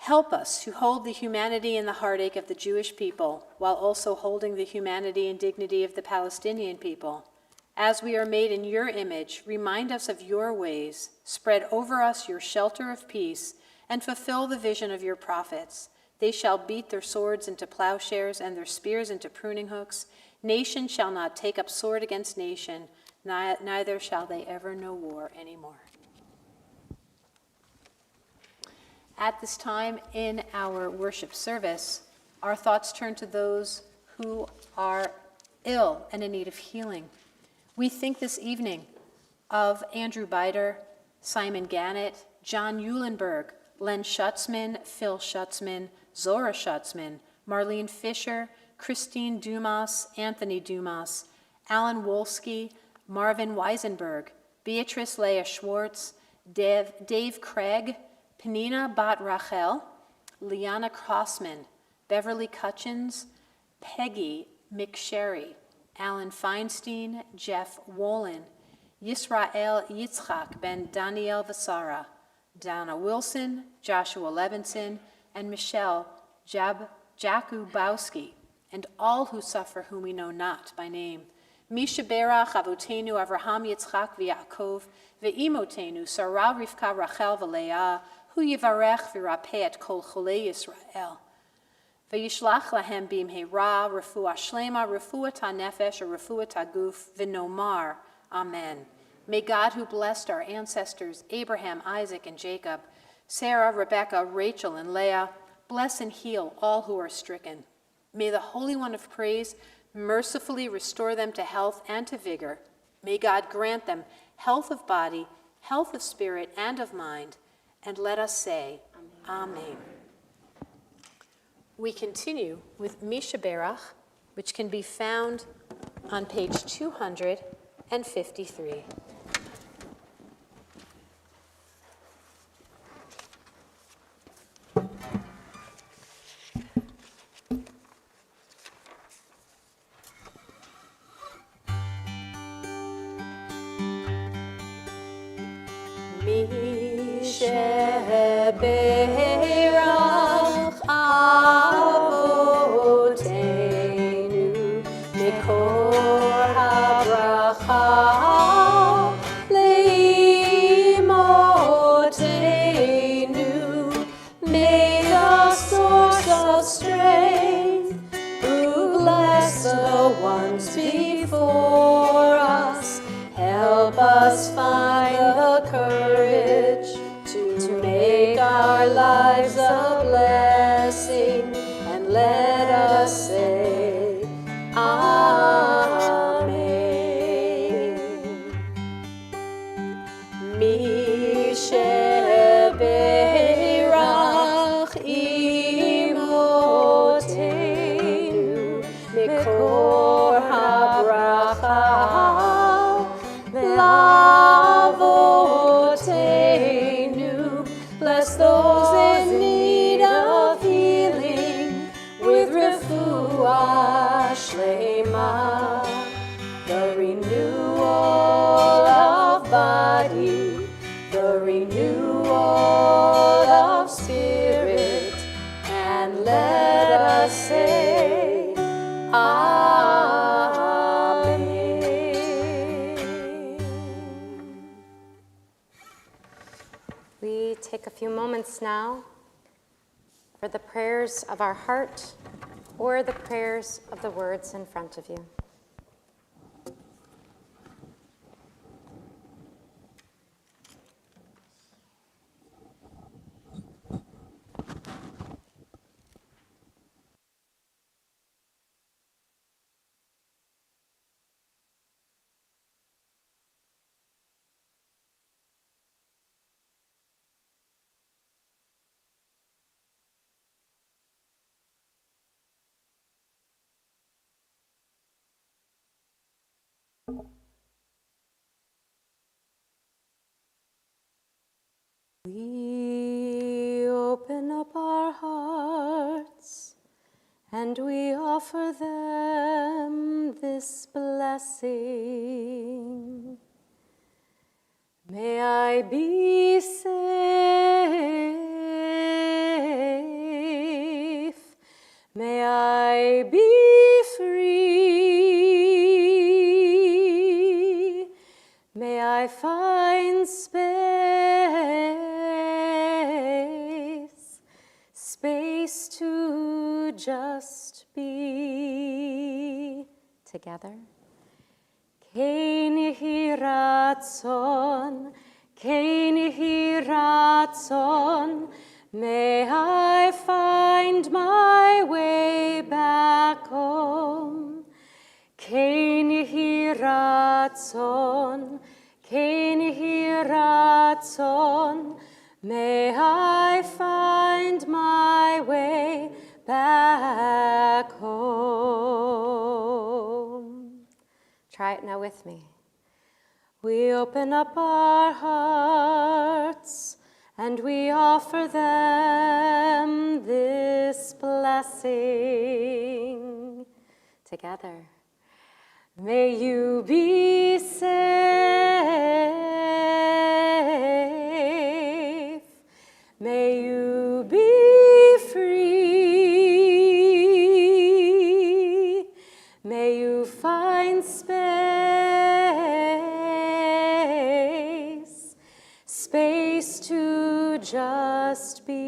S1: help us to hold the humanity and the heartache of the Jewish people while also holding the humanity and dignity of the Palestinian people. As we are made in your image, remind us of your ways, spread over us your shelter of peace, and fulfill the vision of your prophets. They shall beat their swords into plowshares and their spears into pruning hooks. Nation shall not take up sword against nation, neither shall they ever know war anymore. At this time in our worship service, our thoughts turn to those who are ill and in need of healing. We think this evening of Andrew Bider, Simon Gannett, John Eulenberg, Len Schutzman, Phil Schutzman, Zora Schutzman, Marlene Fisher, Christine Dumas, Anthony Dumas, Alan Wolski, Marvin Weisenberg, Beatrice Leah Schwartz, Dave Craig, Penina Bat Rachel, Liana Crossman, Beverly Cutchins, Peggy McSherry, Alan Feinstein, Jeff Wolin, Yisrael Yitzchak ben Daniel Vasara, Donna Wilson, Joshua Levinson, and Michelle Jakubowski, and all who suffer whom we know not by name. Misha Berach, Avotenu, Avraham, Yitzchak, V'Yaakov, Ve'imotenu, Sarah, Rivka, Rachel, V'Leah, Hu Yivarech, V'Rapeh et Kol Cholei Yisrael. V'yishlach lahem b'imheira, refuah shlema, refuah ta'nefesh, or refuah ta'guf, v'nomar. Amen. May God, who blessed our ancestors, Abraham, Isaac, and Jacob, Sarah, Rebekah, Rachel, and Leah, bless and heal all who are stricken. May the Holy One of Praise mercifully restore them to health and to vigor. May God grant them health of body, health of spirit, and of mind. And let us say, Amen. We continue with Misha Berach, which can be found on page 253. Berach Avotenu Mikor HaBracha Leimotenu. May the source of strength who bless the ones before us help us find the courage to make our lives a blessing, and let us say, Amen. Mishe Berach Imotenu Mikor HaBracha Lavotenu. Bless those in need of healing with refuah shlema, the renewal of body, the renewal of spirit, and let us say, Amen.
S2: We take a few moments now for the prayers of our heart or the prayers of the words in front of you. We open up our hearts and we offer them this blessing. May I be safe. May I be free. May I find space to just be together. Kein yehi ratzon, may I find my way back home. Kein Yehi Ratzon, Kein Yehi Ratzon, may I find my way back home. Try it now with me. We open up our hearts and we offer them this blessing together. May you be safe. May you be free. May you find space, space to just be.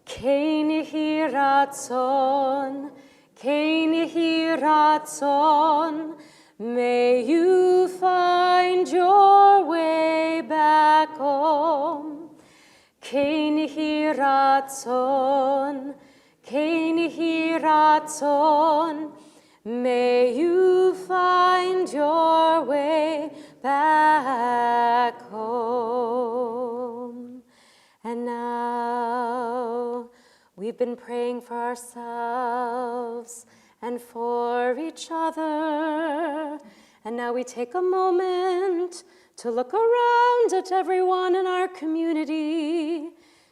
S2: Kein Yehi Ratzon, Kein Yehi Ratzon, may you find your way back home. Kein Yehi Ratzon, Kein Yehi Ratzon, may you find your way back home. And now, we've been praying for ourselves and for each other. And now we take a moment to look around at everyone in our community.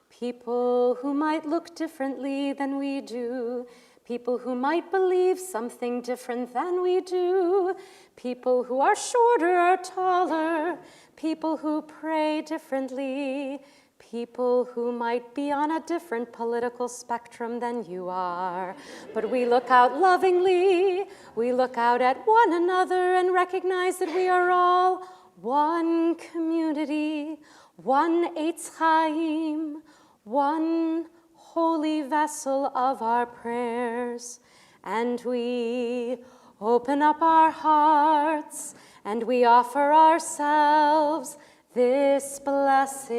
S2: People who might look differently than we do. People who might believe something different than we do. People who are shorter or taller. People who pray differently. People who might be on a different political spectrum than you are. But we look out lovingly, we look out at one another and recognize that we are all one community, one Eitz Chaim, one holy vessel of our prayers. And we open up our hearts and we offer ourselves this blessing.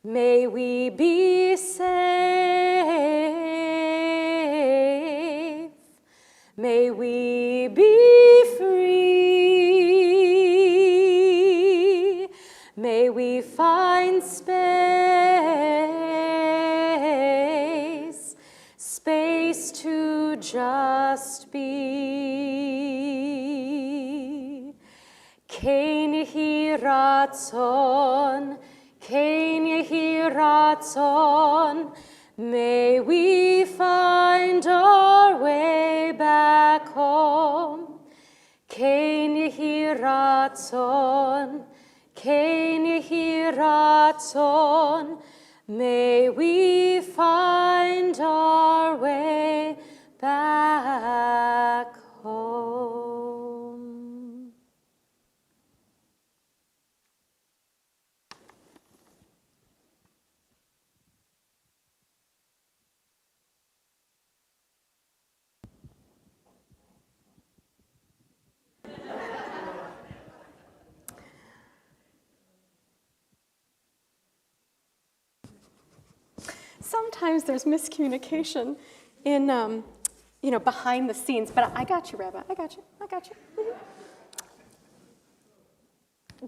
S2: May we be safe. May we be free. May we find space, space to just be. Kein Yehi Ratzon, Kein Yehi Ratzon, may we find our way back home. Kein Yehi Ratzon, Kein Yehi Ratzon, may we find our way back home.
S16: Sometimes there's miscommunication in, behind the scenes, but I got you, Rabbi. I got you. Mhm.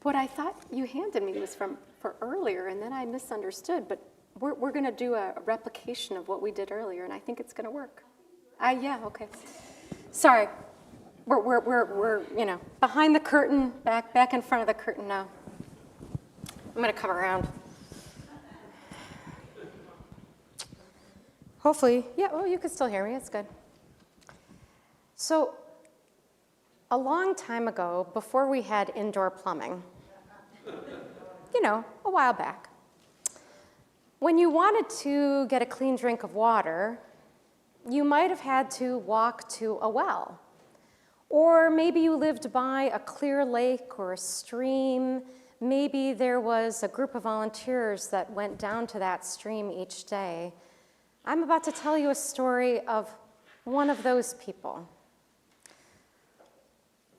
S16: What I thought you handed me was for earlier, and then I misunderstood, but we're going to do a replication of what we did earlier, and I think it's going to work. Yeah, okay. Sorry. We're behind the curtain, back in front of the curtain now. I'm going to come around. Hopefully, yeah, well, you can still hear me, it's good. So, a long time ago, before we had indoor plumbing, a while back, when you wanted to get a clean drink of water, you might have had to walk to a well. Or maybe you lived by a clear lake or a stream. Maybe there was a group of volunteers that went down to that stream each day. I'm about to tell you a story of one of those people.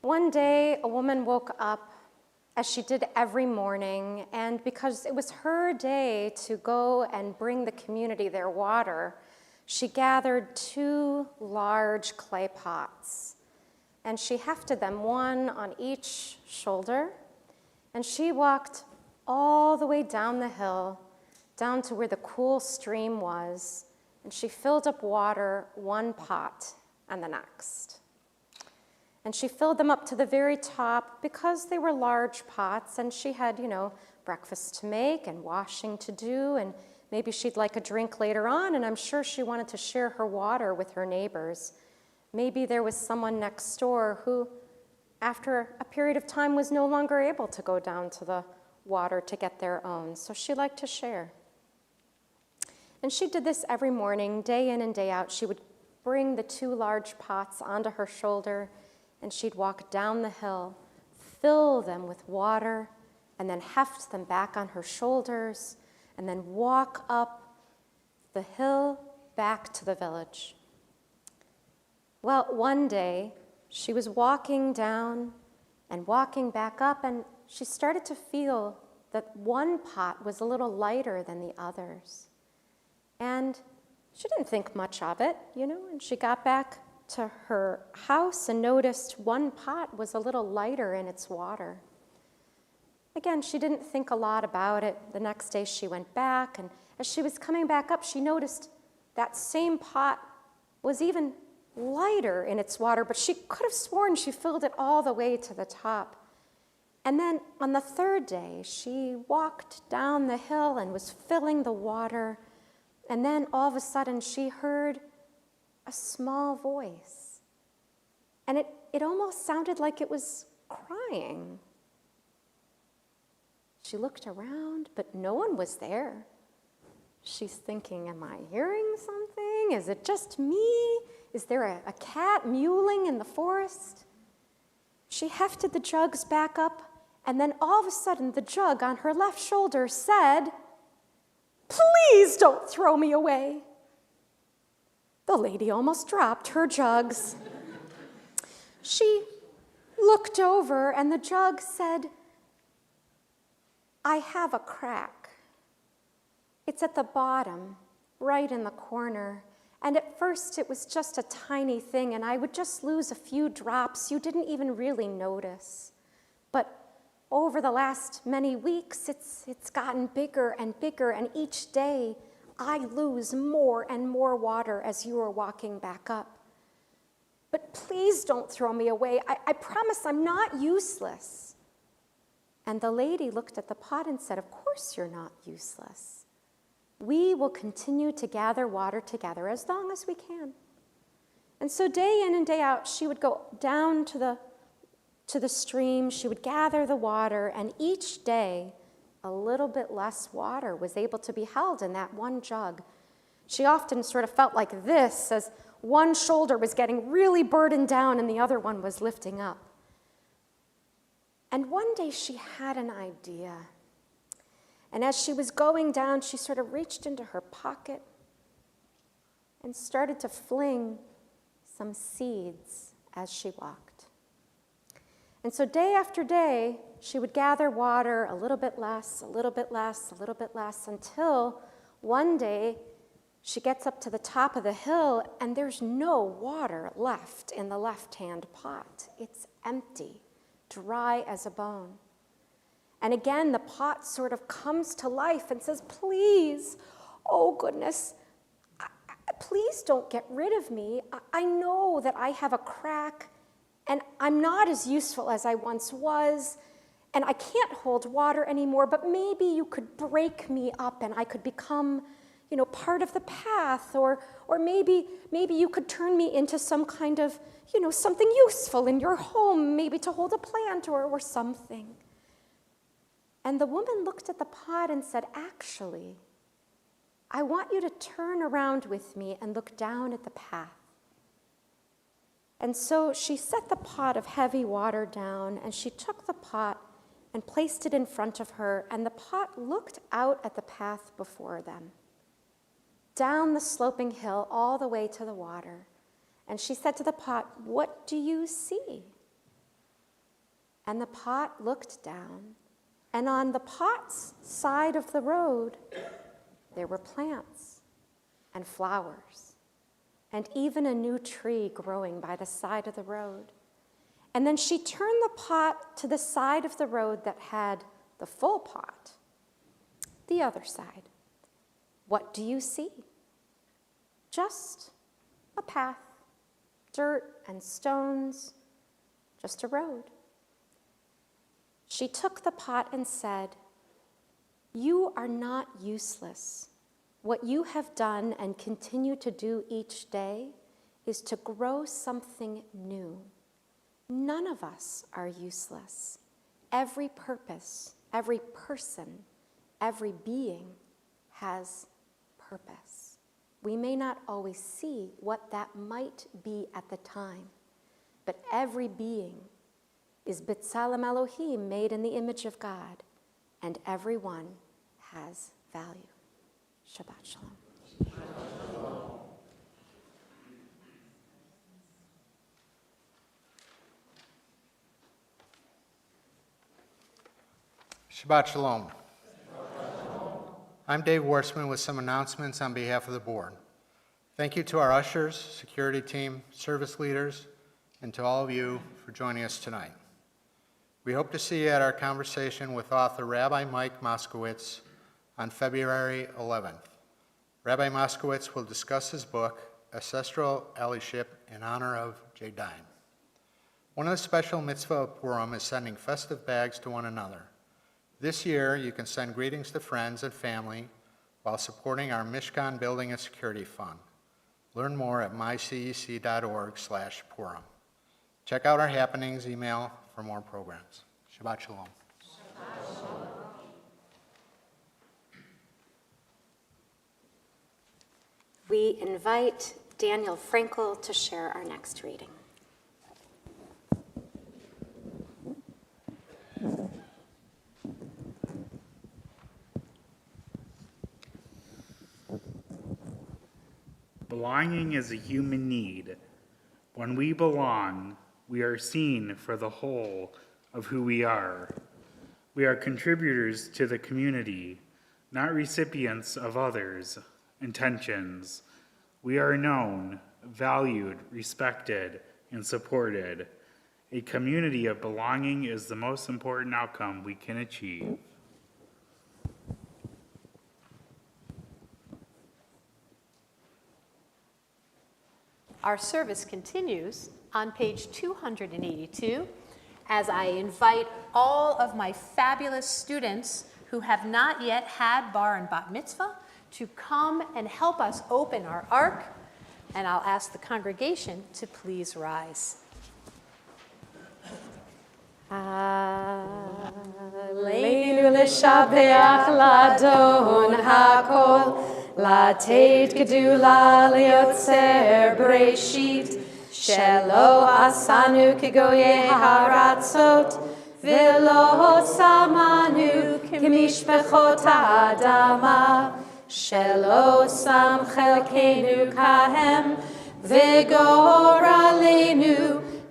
S16: One day, a woman woke up, as she did every morning, and because it was her day to go and bring the community their water, she gathered 2 large clay pots, and she hefted them, one on each shoulder, and she walked all the way down the hill, down to where the cool stream was, and she filled up water, one pot and the next. And she filled them up to the very top because they were large pots, and she had, breakfast to make and washing to do, and maybe she'd like a drink later on, and I'm sure she wanted to share her water with her neighbors. Maybe there was someone next door who, after a period of time, was no longer able to go down to the water to get their own, so she liked to share. And she did this every morning, day in and day out. She would bring the 2 large pots onto her shoulder, and she'd walk down the hill, fill them with water, and then heft them back on her shoulders, and then walk up the hill back to the village. Well, one day, she was walking down and walking back up, and she started to feel that one pot was a little lighter than the others. And she didn't think much of it, and she got back to her house and noticed one pot was a little lighter in its water. Again, she didn't think a lot about it. The next day she went back, and as she was coming back up, she noticed that same pot was even lighter in its water, but she could have sworn she filled it all the way to the top. And then on the 3rd day, she walked down the hill and was filling the water, and then all of a sudden she heard a small voice, and it almost sounded like it was crying. She looked around, but no one was there. She's thinking, am I hearing something? Is it just me? Is there a cat mewling in the forest? She hefted the jugs back up, and then all of a sudden the jug on her left shoulder said, "Please don't throw me away." The lady almost dropped her jugs. She looked over, and the jug said, "I have a crack. It's at the bottom, right in the corner. And at first it was just a tiny thing, and I would just lose a few drops. You didn't even really notice. But over the last many weeks, it's gotten bigger and bigger, and each day I lose more and more water as you are walking back up. But please don't throw me away. I promise I'm not useless." And the lady looked at the pot and said, "Of course you're not useless. We will continue to gather water together as long as we can." And so day in and day out, she would go down to the stream, she would gather the water, and each day a little bit less water was able to be held in that one jug. She often sort of felt like this as one shoulder was getting really burdened down and the other one was lifting up. And one day she had an idea. And as she was going down, she sort of reached into her pocket and started to fling some seeds as she walked. And so day after day, she would gather water a little bit less, a little bit less, a little bit less, until one day she gets up to the top of the hill and there's no water left in the left-hand pot. It's empty, dry as a bone. And again, the pot sort of comes to life and says, "Please, oh goodness, please don't get rid of me. I know that I have a crack and I'm not as useful as I once was, and I can't hold water anymore, but maybe you could break me up and I could become, part of the path, or maybe you could turn me into some kind of, something useful in your home, maybe to hold a plant or something." And the woman looked at the pot and said, "Actually, I want you to turn around with me and look down at the path." And so she set the pot of heavy water down, and she took the pot and placed it in front of her, and the pot looked out at the path before them, down the sloping hill all the way to the water. And she said to the pot, "What do you see?" And the pot looked down, and on the pot's side of the road, there were plants and flowers and even a new tree growing by the side of the road. And then she turned the pot to the side of the road that had the full pot, the other side. What do you see? Just a path, dirt and stones, just a road. She took the pot and said, "You are not useless. What you have done and continue to do each day is to grow something new. None of us are useless. Every purpose, every person, every being has purpose. We may not always see what that might be at the time, but every being is B'Tselem Elohim, made in the image of God, and everyone has value." Shabbat Shalom.
S9: Shabbat Shalom. I'm Dave Warsman with some announcements on behalf of the board. Thank you to our ushers, security team, service leaders, and to all of you for joining us tonight. We hope to see you at our conversation with author Rabbi Mike Moskowitz on February 11th. Rabbi Moskowitz will discuss his book, Ancestral Allyship, in honor of JDAIM. One of the special mitzvah of Purim is sending festive bags to one another. This year, you can send greetings to friends and family while supporting our Mishkan Building and Security Fund. Learn more at mycec.org/Purim. Check out our happenings email for more programs. Shabbat Shalom.
S2: We invite Daniel Frankel to share our next reading.
S17: Belonging is a human need. When we belong, we are seen for the whole of who we are. We are contributors to the community, not recipients of others' intentions. We are known, valued, respected, and supported. A community of belonging is the most important outcome we can achieve.
S1: Our service continues on page 282 as I invite all of my fabulous students who have not yet had bar and bat mitzvah to come and help us open our ark, and I'll ask the congregation to please rise.
S16: Aleinu l'shabeach l'Adon hakol, לתת גדולה ליוצר בראשית, שלא עשנו כגויי הארצות, ולא שמנו כמשפחות האדמה, שלא שם חלקנו כהם, וגורלנו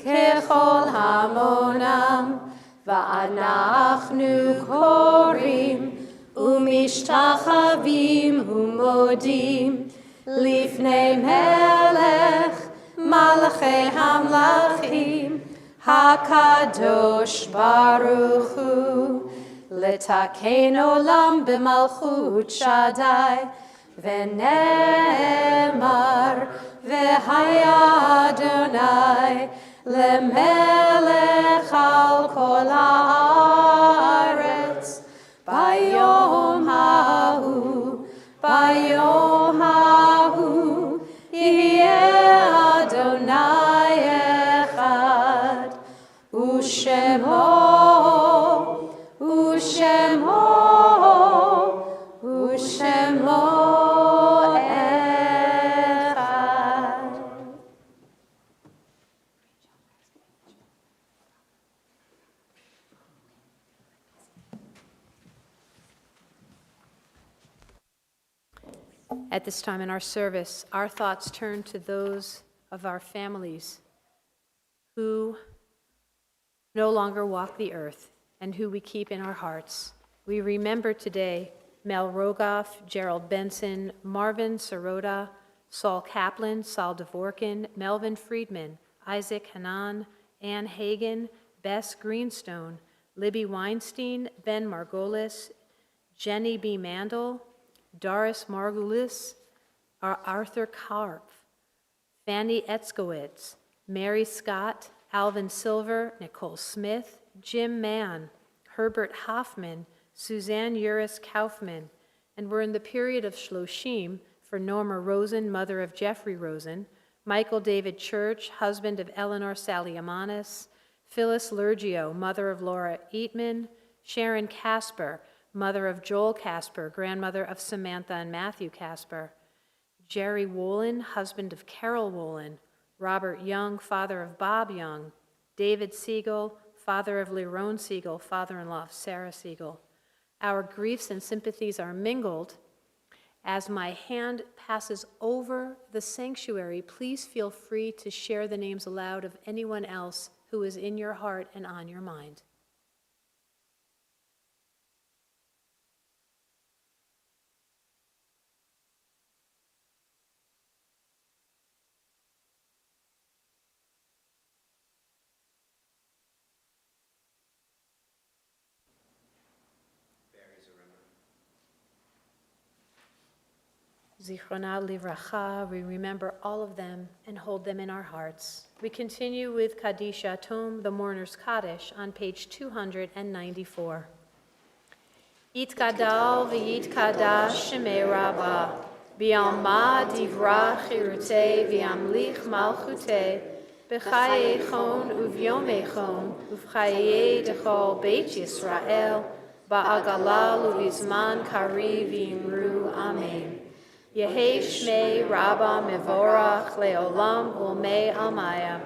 S16: ככל המונם, ואנחנו קוראים ומשתחווים ומודים לפני מלך מלכי המלכים הקדוש ברוך הוא, לתקן עולם במלכות שדי, ונאמר והיה אדוני למלך על כל הארץ. ביום ההוא יהיה אדוני אחד, ושמו אחד.
S1: At this time in our service, our thoughts turn to those of our families who no longer walk the earth and who we keep in our hearts. We remember today Mel Rogoff, Gerald Benson, Marvin Sirota, Saul Kaplan, Saul Dvorkin, Melvin Friedman, Isaac Hanan, Ann Hagen, Bess Greenstone, Libby Weinstein, Ben Margolis, Jenny B. Mandel, Doris Margulis, Arthur Karpf, Fanny Etzkowitz, Mary Scott, Alvin Silver, Nicole Smith, Jim Mann, Herbert Hoffman, Suzanne Uris Kaufman, and we're in the period of Shloshim for Norma Rosen, mother of Jeffrey Rosen, Michael David Church, husband of Eleanor Saliamanis, Phyllis Lurgio, mother of Laura Eatman, Sharon Casper, mother of Joel Casper, grandmother of Samantha and Matthew Casper, Jerry Wolin, husband of Carol Wolin, Robert Young, father of Bob Young, David Siegel, father of Lerone Siegel, father-in-law of Sarah Siegel. Our griefs and sympathies are mingled. As my hand passes over the sanctuary, please feel free to share the names aloud of anyone else who is in your heart and on your mind. Zichrona livracha, we remember all of them and hold them in our hearts. We continue with Kaddish Atom, the Mourner's Kaddish, on page 294. Yitkadal v'yitkadash shemei Rabbah, v'yalma divra chirutei v'yamlich malchutei, b'chaye chon uvyome chon, uvchaye dechol beit Yisrael, ba'agalal uvizman kari v'imru amen. Yehei Shmei Rabba Mevorach Leolam Ulmei Almaya.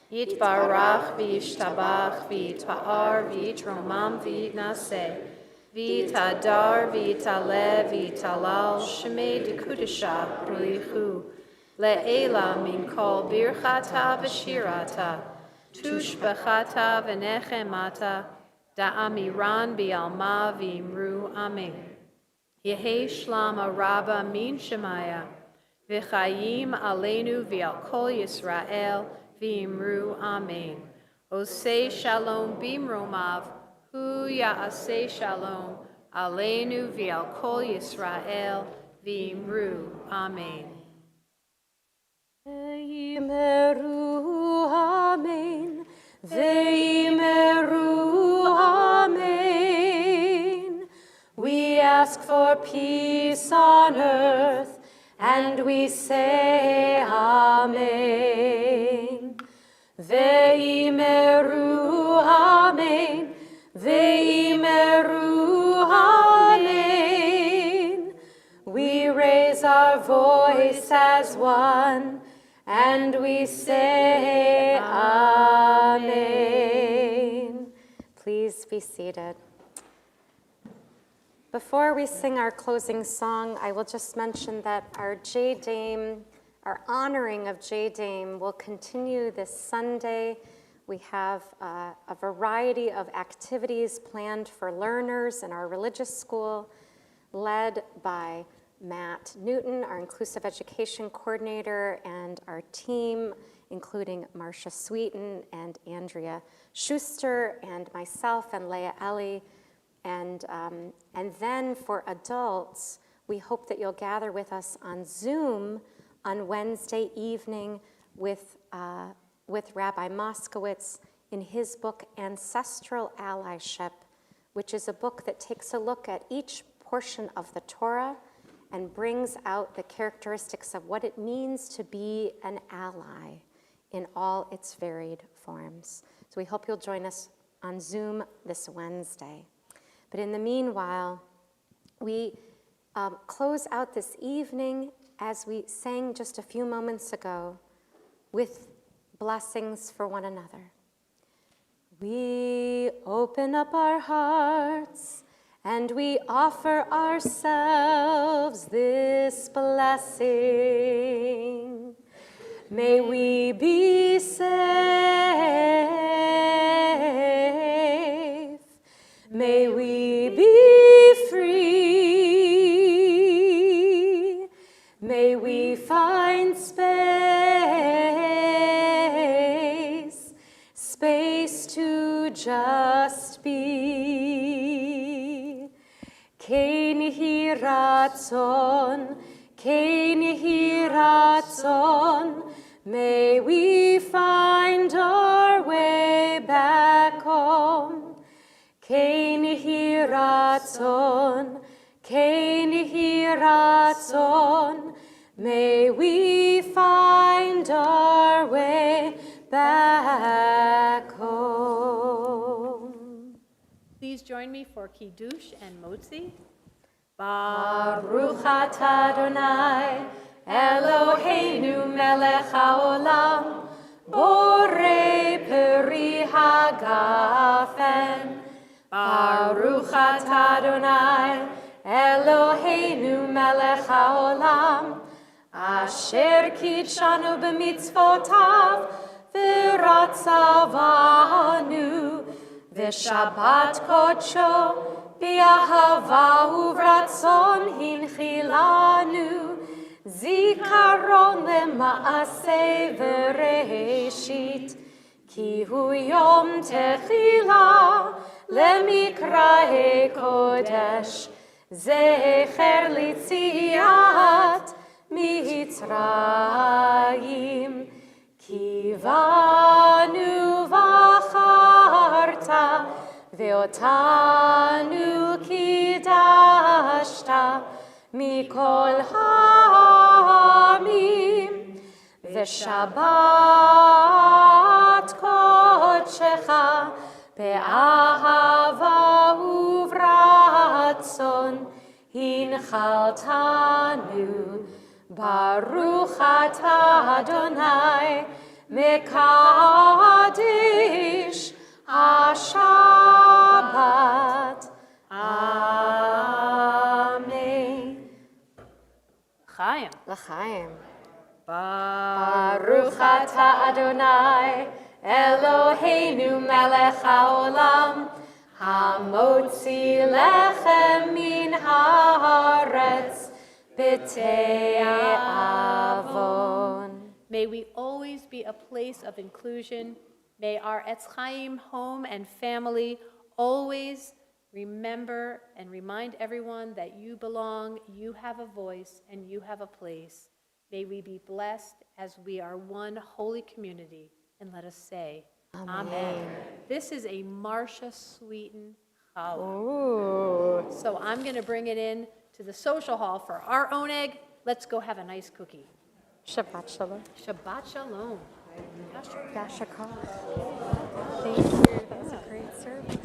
S1: Yitbarach v'yishtabach v'yitpa'ar v'yitromam v'yitnaseh. V'yitadar v'yitaleh v'yitalal Shmei Dekudesha Rulichu. Le'ela min kol birchata v'shirata. Tushbechata v'nechemata. Da'amiran bi'alma v'imru amen. Yehei Shlama Rabba Min Shemaya, V'chayim Aleinu V'al Kol Yisrael, V'imru Amen. Osei Shalom Bimromav, Hu Ya'aseh Shalom, Aleinu V'al Kol Yisrael, V'imru Amen.
S2: V'yimeru Amen, V'yimeru Amen. We ask for peace on earth, and we say Amen. V'yimeru Amen, V'yimeru Amen. We raise our voice as one, and we say Amen. Please be seated. Before we sing our closing song, I will just mention that our JDAIM, our honoring of JDAIM, will continue this Sunday. We have a variety of activities planned for learners in our religious school, led by Matt Newton, our inclusive education coordinator, and our team, including Marcia Sweeten and Andrea Schuster and myself and Leah Ellie. And then for adults, we hope that you'll gather with us on Zoom on Wednesday evening with Rabbi Moskowitz in his book Ancestral Allyship, which is a book that takes a look at each portion of the Torah and brings out the characteristics of what it means to be an ally in all its varied forms. So we hope you'll join us on Zoom this Wednesday. But in the meanwhile, we close out this evening, as we sang just a few moments ago, with blessings for one another. We open up our hearts and we offer ourselves this blessing. May we be safe. May we be free. May we we find space, space to just be. Kein hi ratzon, may we find our way back home. Kein hi ratzon, may we find our way back home.
S1: Please join me for Kiddush and Motzi.
S2: Baruch atah Adonai, Eloheinu melech haolam, borei peri hagafen. Baruch atah Adonai, Eloheinu melech haolam, asher kitshanu b'mitzvotav, v'ratzavanu, v'shabbat kodsho, B'ahava uvratzon hinchilanu, zikaron lema'aseh v'reshit, ki hu yom techila lemikrahe kodesh, zecher litziat mitzrayim, kivanu v'acharta, Ve'otanu kidashta mikol ha'amim, ve'shabbat kodshecha be'ahava uvratzon hinchaltanu. Baruch atah Adonai mekadesh Shabbat. Amen.
S1: Chaim.
S2: L'chaim. Baruch atah Adonai, Eloheinu melech haolam, hamotzi lechem min haaretz, b'tei avon.
S1: May we always be a place of inclusion. May our Etz Chaim home and family always remember and remind everyone that you belong, you have a voice, and you have a place. May we be blessed as we are one holy community. And let us say, Amen. This is a Marcia Sweeten challah. So I'm going to bring it in to the social hall for our own egg. Let's go have a nice cookie.
S2: Shabbat shalom.
S1: Shabbat shalom.
S2: Yashakar. Thank you. That was a great service.